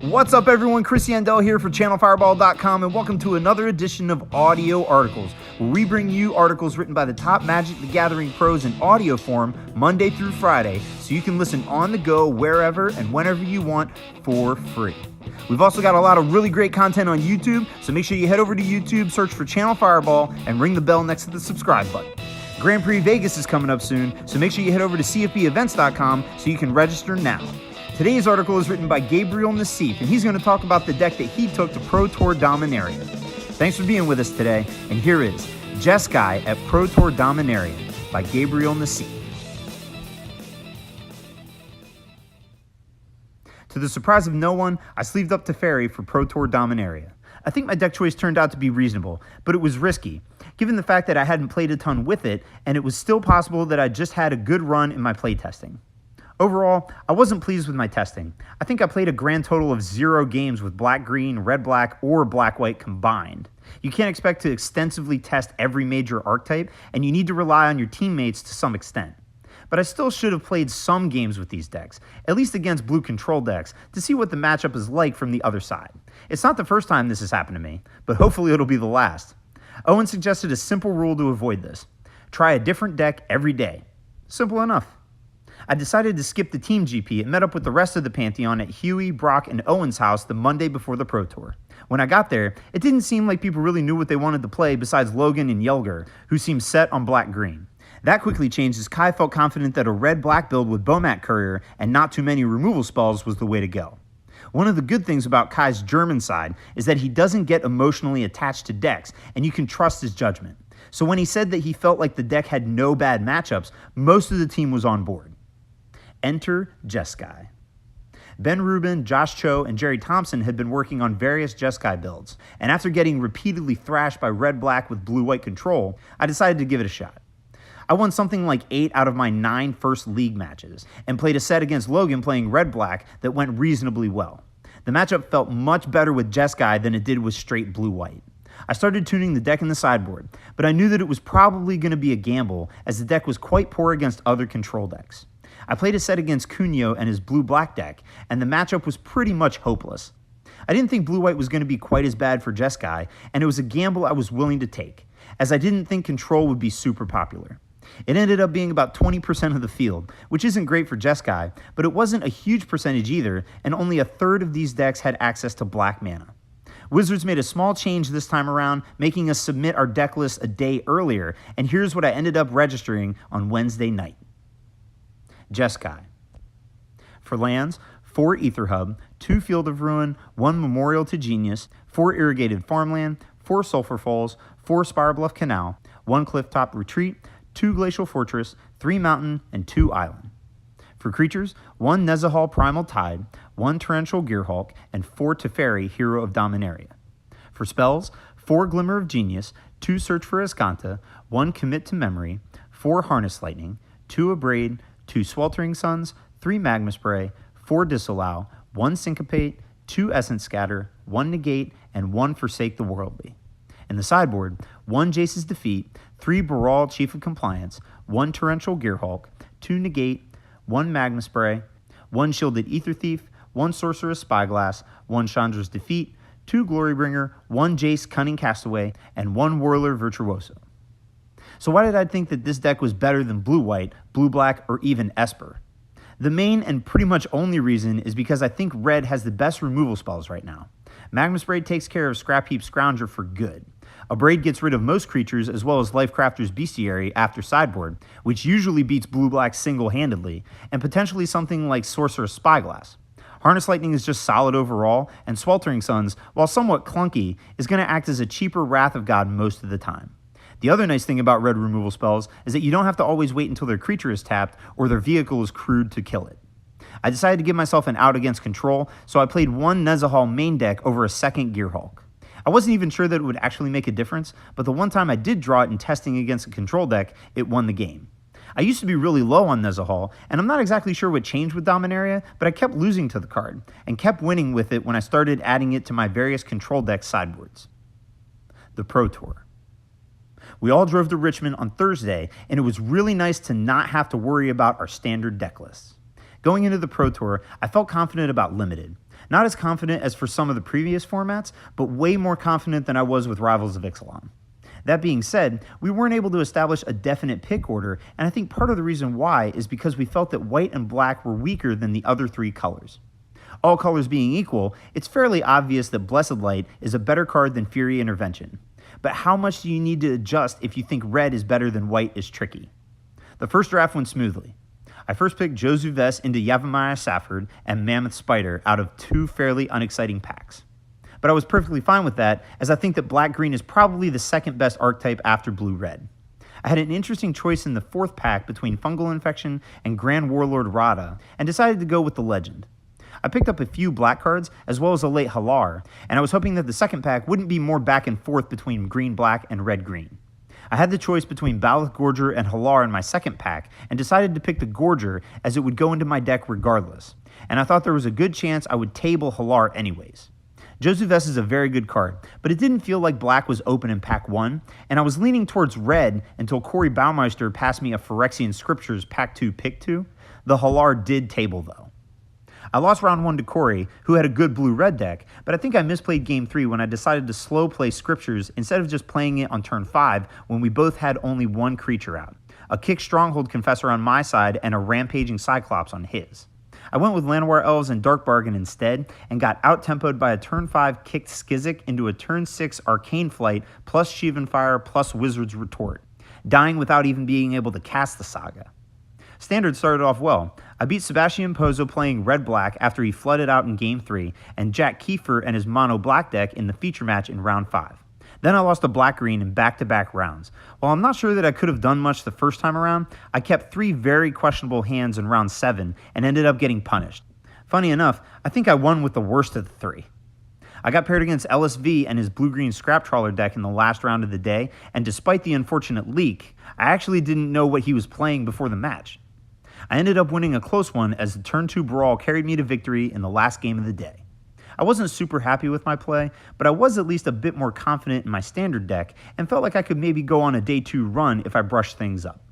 What's up everyone, Chris Yandel here for Channelfireball.com, and welcome to another edition of Audio Articles, where we bring you articles written by the top Magic the Gathering pros in audio form Monday through Friday, so you can listen on the go wherever and whenever you want for free. We've also got a lot of really great content on YouTube, so make sure you head over to YouTube, search for Channel Fireball, and ring the bell next to the subscribe button. Grand Prix Vegas is coming up soon, so make sure you head over to cfbevents.com so you can register now. Today's article is written by Gabriel Nassif, and he's going to talk about the deck that he took to Pro Tour Dominaria. Thanks for being with us today, and here is Jeskai at Pro Tour Dominaria by Gabriel Nassif. To the surprise of no one, I sleeved up Teferi for Pro Tour Dominaria. I think my deck choice turned out to be reasonable, but it was risky, given the fact that I hadn't played a ton with it, and it was still possible that I just had a good run in my playtesting. Overall, I wasn't pleased with my testing. I think I played a grand total of 0 games with black-green, red-black, or black-white combined. You can't expect to extensively test every major archetype, and you need to rely on your teammates to some extent. But I still should have played some games with these decks, at least against blue control decks, to see what the matchup is like from the other side. It's not the first time this has happened to me, but hopefully it'll be the last. Owen suggested a simple rule to avoid this. Try a different deck every day. Simple enough. I decided to skip the Team GP and met up with the rest of the Pantheon at Huey, Brock, and Owen's house the Monday before the Pro Tour. When I got there, it didn't seem like people really knew what they wanted to play besides Logan and Yelger, who seemed set on black-green. That quickly changed as Kai felt confident that a red-black build with Bomat Courier and not too many removal spells was the way to go. One of the good things about Kai's German side is that he doesn't get emotionally attached to decks, and you can trust his judgment. So when he said that he felt like the deck had no bad matchups, most of the team was on board. Enter Jeskai. Ben Rubin, Josh Cho, and Jerry Thompson had been working on various Jeskai builds, and after getting repeatedly thrashed by red-black with blue-white control, I decided to give it a shot. I won something like 8 out of my 9 first league matches, and played a set against Logan playing red-black that went reasonably well. The matchup felt much better with Jeskai than it did with straight blue-white. I started tuning the deck in the sideboard, but I knew that it was probably going to be a gamble, as the deck was quite poor against other control decks. I played a set against Cunio and his blue-black deck, and the matchup was pretty much hopeless. I didn't think blue-white was going to be quite as bad for Jeskai, and it was a gamble I was willing to take, as I didn't think control would be super popular. It ended up being about 20% of the field, which isn't great for Jeskai, but it wasn't a huge percentage either, and only a third of these decks had access to black mana. Wizards made a small change this time around, making us submit our deck list a day earlier, and here's what I ended up registering on Wednesday night. Jeskai. For lands, 4 Ether Hub, 2 Field of Ruin, 1 Memorial to Genius, 4 Irrigated Farmland, 4 Sulphur Falls, 4 Spirebluff Canal, 1 Clifftop Retreat, 2 Glacial Fortress, 3 Mountain, and 2 Island. For creatures, 1 Nezahal Primal Tide, 1 Torrential Gearhulk, and 4 Teferi, Hero of Dominaria. For spells, 4 Glimmer of Genius, 2 Search for Escanta, 1 Commit to Memory, 4 Harness Lightning, 2 Abrade, 2 Sweltering Suns, 3 Magma Spray, 4 Disallow, 1 Syncopate, 2 Essence Scatter, 1 Negate, and 1 Forsake the Worldly. In the sideboard, 1 Jace's Defeat, 3 Baral Chief of Compliance, 1 Torrential Gearhulk, 2 Negate, 1 Magma Spray, 1 Shielded Ether Thief, 1 Sorceress Spyglass, 1 Chandra's Defeat, 2 Glorybringer, 1 Jace Cunning Castaway, and 1 Whirler Virtuoso. So why did I think that this deck was better than blue-white, blue-black, or even Esper? The main and pretty much only reason is because I think red has the best removal spells right now. Magma Spray takes care of Scrap Heap Scrounger for good. Abrade gets rid of most creatures as well as Lifecrafter's Bestiary after sideboard, which usually beats blue-black single-handedly, and potentially something like Sorcerer's Spyglass. Harness Lightning is just solid overall, and Sweltering Suns, while somewhat clunky, is going to act as a cheaper Wrath of God most of the time. The other nice thing about red removal spells is that you don't have to always wait until their creature is tapped or their vehicle is crewed to kill it. I decided to give myself an out against control, so I played 1 Nezahal main deck over a 2nd Gearhulk. I wasn't even sure that it would actually make a difference, but the one time I did draw it in testing against a control deck, it won the game. I used to be really low on Nezahal, and I'm not exactly sure what changed with Dominaria, but I kept losing to the card, and kept winning with it when I started adding it to my various control deck sideboards. The Pro Tour. We all drove to Richmond on Thursday, and it was really nice to not have to worry about our standard deck lists. Going into the Pro Tour, I felt confident about Limited. Not as confident as for some of the previous formats, but way more confident than I was with Rivals of Ixalan. That being said, we weren't able to establish a definite pick order, and I think part of the reason why is because we felt that white and black were weaker than the other three colors. All colors being equal, it's fairly obvious that Blessed Light is a better card than Fury Intervention. But how much do you need to adjust if you think red is better than white is tricky? The first draft went smoothly. I first picked Josu Ves into Yavimaya Safford and Mammoth Spider out of two fairly unexciting packs. But I was perfectly fine with that, as I think that black-green is probably the second best archetype after blue-red. I had an interesting choice in the fourth pack between Fungal Infection and Grand Warlord Rada, and decided to go with the Legend. I picked up a few black cards, as well as a late Halar, and I was hoping that the second pack wouldn't be more back and forth between green-black and red-green. I had the choice between Baloth Gorger and Halar in my second pack, and decided to pick the Gorger as it would go into my deck regardless, and I thought there was a good chance I would table Halar anyways. Josu Ves is a very good card, but it didn't feel like black was open in pack 1, and I was leaning towards red until Corey Baumeister passed me a Phyrexian Scriptures pack 2 pick 2. The Halar did table though. I lost round 1 to Corey, who had a good blue-red deck, but I think I misplayed game 3 when I decided to slow play Scriptures instead of just playing it on turn 5 when we both had only one creature out, a Kick Stronghold Confessor on my side and a Rampaging Cyclops on his. I went with Llanowar Elves and Dark Bargain instead, and got out-tempoed by a turn 5 kicked Skizik into a turn 6 Arcane Flight plus Sheevan Fire plus Wizard's Retort, dying without even being able to cast the Saga. Standard started off well. I beat Sebastian Pozo playing red-black after he flooded out in game 3, and Jack Kiefer and his mono-black deck in the feature match in round 5. Then I lost to black-green in back-to-back rounds. While I'm not sure that I could have done much the first time around, I kept 3 very questionable hands in round 7 and ended up getting punished. Funny enough, I think I won with the worst of the 3. I got paired against LSV and his blue-green Scrap Trawler deck in the last round of the day, and despite the unfortunate leak, I actually didn't know what he was playing before the match. I ended up winning a close one as the turn 2 brawl carried me to victory in the last game of the day. I wasn't super happy with my play, but I was at least a bit more confident in my standard deck and felt like I could maybe go on a day 2 run if I brushed things up.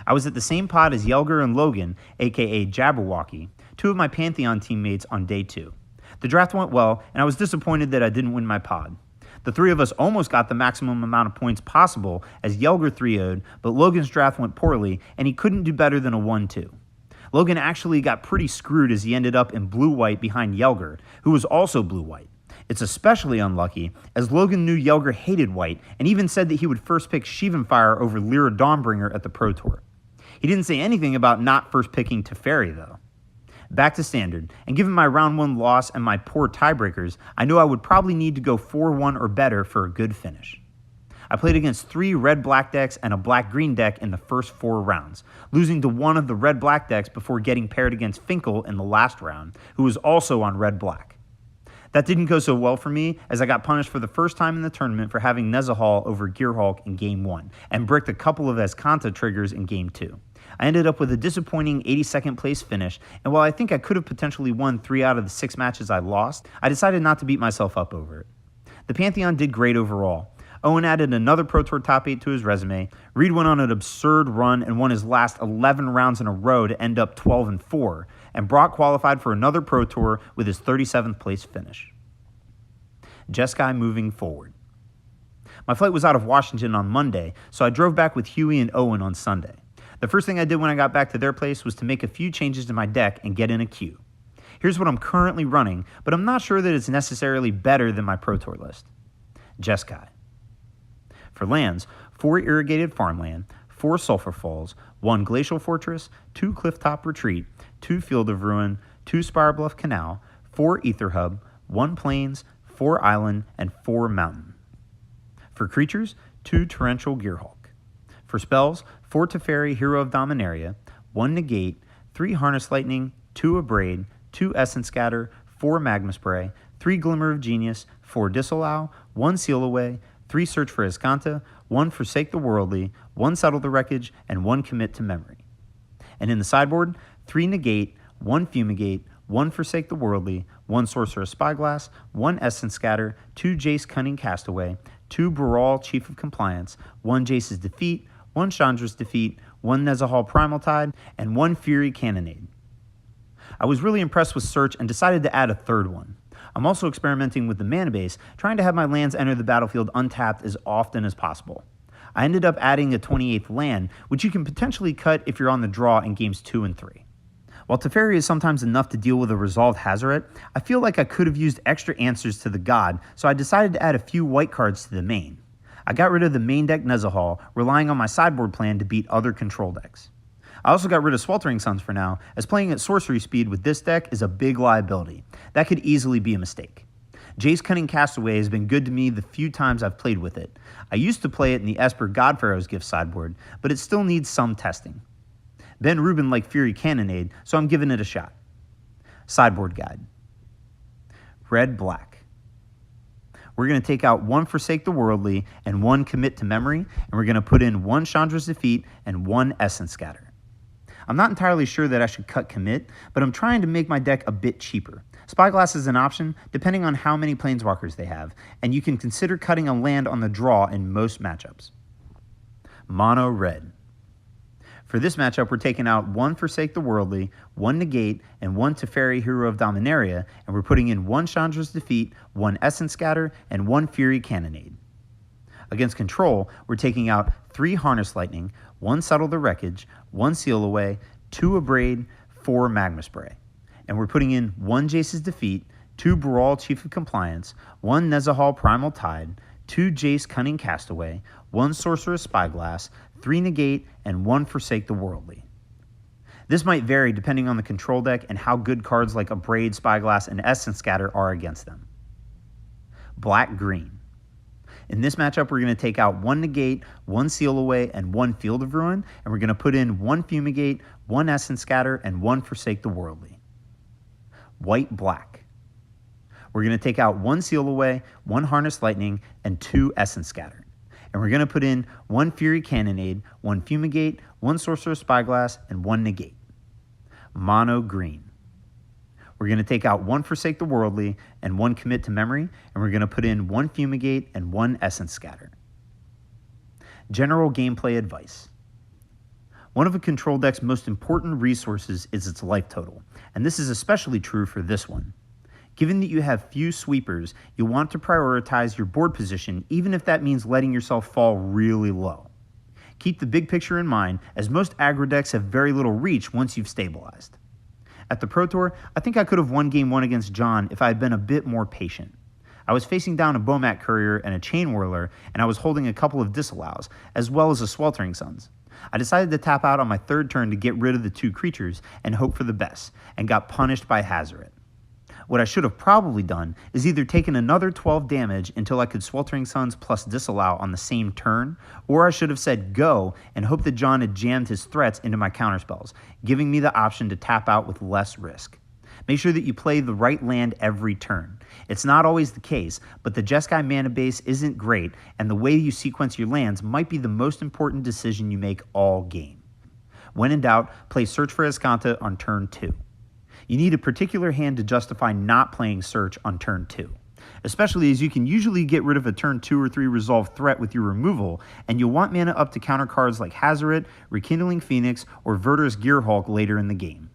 I was at the same pod as Yelger and Logan, aka Jabberwocky, 2 of my Pantheon teammates on day 2. The draft went well, and I was disappointed that I didn't win my pod. The 3 of us almost got the maximum amount of points possible as Yelger 3-0'd, but Logan's draft went poorly, and he couldn't do better than a 1-2. Logan actually got pretty screwed as he ended up in blue-white behind Yelger, who was also blue-white. It's especially unlucky, as Logan knew Yelger hated white, and even said that he would first pick Sheevan Fire over Lyra Dawnbringer at the Pro Tour. He didn't say anything about not first picking Teferi, though. Back to standard, and given my round 1 loss and my poor tiebreakers, I knew I would probably need to go 4-1 or better for a good finish. I played against 3 red-black decks and a black-green deck in the first 4 rounds, losing to one of the red-black decks before getting paired against Finkel in the last round, who was also on red-black. That didn't go so well for me, as I got punished for the first time in the tournament for having Nezahal over Gearhulk in Game 1, and bricked a couple of Azcanta triggers in Game 2. I ended up with a disappointing 82nd place finish, and while I think I could have potentially won 3 out of the 6 matches I lost, I decided not to beat myself up over it. The Pantheon did great overall. Owen added another Pro Tour top 8 to his resume. Reed went on an absurd run and won his last 11 rounds in a row to end up 12-4, and Brock qualified for another Pro Tour with his 37th place finish. Jeskai moving forward. My flight was out of Washington on Monday, so I drove back with Huey and Owen on Sunday. The first thing I did when I got back to their place was to make a few changes to my deck and get in a queue. Here's what I'm currently running, but I'm not sure that it's necessarily better than my Pro Tour list. Jeskai. For lands, 4 Irrigated Farmland, 4 Sulphur Falls, 1 Glacial Fortress, 2 Clifftop Retreat, 2 Field of Ruin, 2 Spirebluff Canal, 4 Ether Hub, 1 Plains, 4 Island, and 4 Mountain. For creatures, 2 Torrential Gearhulk. For spells, 4 Teferi Hero of Dominaria, 1 Negate, 3 Harness Lightning, 2 Abrade, 2 Essence Scatter, 4 Magma Spray, 3 Glimmer of Genius, 4 Disallow, 1 Seal Away, 3 Search for Azcanta, 1 Forsake the Worldly, 1 Settle the Wreckage, and 1 Commit to Memory. And in the sideboard, 3 Negate, 1 Fumigate, 1 Forsake the Worldly, 1 Sorcerer's Spyglass, 1 Essence Scatter, 2 Jace Cunning Castaway, 2 Baral Chief of Compliance, 1 Jace's Defeat, 1 Chandra's Defeat, 1 Nezahal Primal Tide, and 1 Fury Cannonade. I was really impressed with Search and decided to add a third one. I'm also experimenting with the mana base, trying to have my lands enter the battlefield untapped as often as possible. I ended up adding a 28th land, which you can potentially cut if you're on the draw in games 2 and 3. While Teferi is sometimes enough to deal with a resolved Hazoret, I feel like I could have used extra answers to the god, so I decided to add a few white cards to the main. I got rid of the main deck Nezahal, relying on my sideboard plan to beat other control decks. I also got rid of Sweltering Suns for now, as playing at sorcery speed with this deck is a big liability. That could easily be a mistake. Jace Cunning Castaway has been good to me the few times I've played with it. I used to play it in the Esper Godpharaoh's Gift sideboard, but it still needs some testing. Ben Rubin liked Fury Cannonade, so I'm giving it a shot. Sideboard guide. Red-black. We're going to take out 1 Forsake the Worldly and 1 Commit to Memory, and we're going to put in 1 Chandra's Defeat and 1 Essence Scatter. I'm not entirely sure that I should cut Commit, but I'm trying to make my deck a bit cheaper. Spyglass is an option, depending on how many Planeswalkers they have, and you can consider cutting a land on the draw in most matchups. Mono Red. For this matchup, we're taking out 1 Forsake the Worldly, 1 Negate, and 1 Teferi Hero of Dominaria, and we're putting in 1 Chandra's Defeat, 1 Essence Scatter, and 1 Fury Cannonade. Against Control, we're taking out 3 Harness Lightning, 1 Settle the Wreckage, 1 Seal Away, 2 Abrade, 4 Magma Spray. And we're putting in 1 Jace's Defeat, 2 Brawl Chief of Compliance, 1 Nezahal Primal Tide, 2 Jace Cunning Castaway, 1 Sorcerer's Spyglass, 3 Negate, and 1 Forsake the Worldly. This might vary depending on the control deck and how good cards like Abrade, Spyglass, and Essence Scatter are against them. Black-green. In this matchup, we're going to take out 1 Negate, 1 Seal Away, and 1 Field of Ruin, and we're going to put in 1 Fumigate, 1 Essence Scatter, and 1 Forsake the Worldly. White-black. We're going to take out 1 Seal Away, 1 Harness Lightning, and 2 Essence Scatter. And we're going to put in 1 Fury Cannonade, 1 Fumigate, 1 Sorcerer's Spyglass, and 1 Negate. Mono green. We're going to take out 1 Forsake the Worldly and 1 Commit to Memory, and we're going to put in 1 Fumigate and 1 Essence Scatter. General gameplay advice. One of a control deck's most important resources is its life total, and this is especially true for this one. Given that you have few sweepers, you'll want to prioritize your board position even if that means letting yourself fall really low. Keep the big picture in mind, as most aggro decks have very little reach once you've stabilized. At the Pro Tour, I think I could have won Game 1 against John if I had been a bit more patient. I was facing down a Bomat Courier and a Chain Whirler, and I was holding a couple of Disallows, as well as a Sweltering Suns. I decided to tap out on my third turn to get rid of the 2 creatures and hope for the best, and got punished by Hazoret. What I should have probably done is either taken another 12 damage until I could Sweltering Suns plus Disallow on the same turn, or I should have said go and hoped that John had jammed his threats into my counterspells, giving me the option to tap out with less risk. Make sure that you play the right land every turn. It's not always the case, but the Jeskai mana base isn't great, and the way you sequence your lands might be the most important decision you make all game. When in doubt, play Search for Azcanta on turn 2. You need a particular hand to justify not playing Search on turn 2, especially as you can usually get rid of a turn 2 or 3 resolved threat with your removal, and you'll want mana up to counter cards like Hazoret, Rekindling Phoenix, or Verter's Gearhulk later in the game.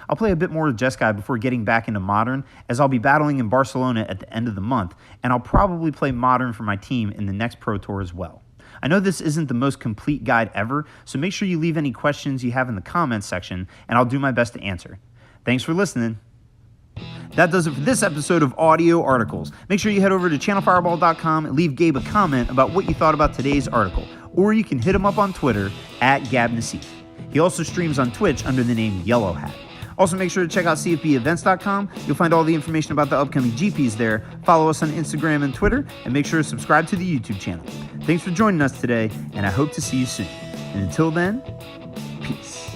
I'll play a bit more of Jeskai before getting back into Modern, as I'll be battling in Barcelona at the end of the month, and I'll probably play Modern for my team in the next Pro Tour as well. I know this isn't the most complete guide ever, so make sure you leave any questions you have in the comments section, and I'll do my best to answer. Thanks for listening. That does it for this episode of Audio Articles. Make sure you head over to channelfireball.com and leave Gabe a comment about what you thought about today's article, or you can hit him up on Twitter at Gab Nassif. He also streams on Twitch under the name Yellow Hat. Also, make sure to check out cfbevents.com. You'll find all the information about the upcoming GPs there. Follow us on Instagram and Twitter, and make sure to subscribe to the YouTube channel. Thanks for joining us today, and I hope to see you soon. And until then, peace.